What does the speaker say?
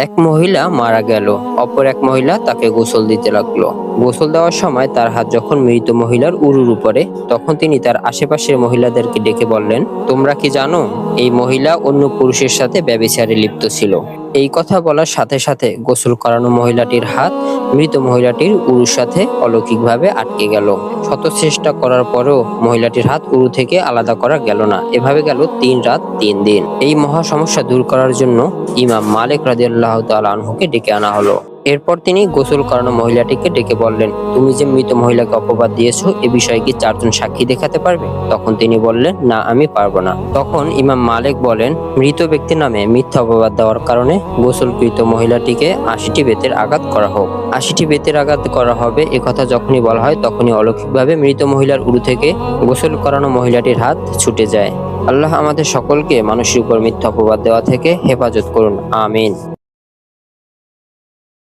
এক মহিলা মারা গেল, অপর এক মহিলা তাকে গোসল দিতে লাগলো। গোসল দেওয়ার সময় তার হাত যখন মৃত মহিলার উরুর উপরে, তখন তিনি তার আশেপাশের মহিলাদেরকে ডেকে বললেন, তোমরা কি জানো এই মহিলা অন্য পুরুষের সাথে ব্যভিচারে লিপ্ত ছিল। এই কথা বলার সাথে সাথে গোসল করানো মহিলাটির হাত মৃত মহিলাটির উরুর সাথে অলৌকিকভাবে আটকে গেল। শত চেষ্টা করার পরেও মহিলাটির হাত উরু থেকে আলাদা করা গেল না। এভাবে গেল 3 রাত 3 দিন। এই মহা সমস্যা দূর করার জন্য ইমাম মালিক রাদিয়াল্লাহু তাআলা আনহুকে ডেকে আনা হলো। এরপর তিনি গোসল করানো মহিলাটিকে ডেকে বললেন, তুমি যে মৃত মহিলাকে অপবাদ দিয়েছো, এ বিষয়ে কি 4 জন সাক্ষী দেখাতে পারবে? তখন তিনি বললেন, না, আমি পারবো না। তখন ইমাম মালিক বলেন, মৃত ব্যক্তির নামে মিথ্যা অপবাদ দেওয়ার কারণে গোসলকৃত মহিলাটিকে 80টি বেতের আঘাত করা হোক। 80টি বেতের আঘাত করা হবে, একথা যখনই বলা হয় তখনই অলৌকিকভাবে মৃত মহিলার উরু থেকে গোসল করানো মহিলাটির হাত ছুটে যায়। আল্লাহ আমাদের সকলকে মানুষের উপর মিথ্যা অপবাদ দেওয়া থেকে হেফাজত করুন, আমিন।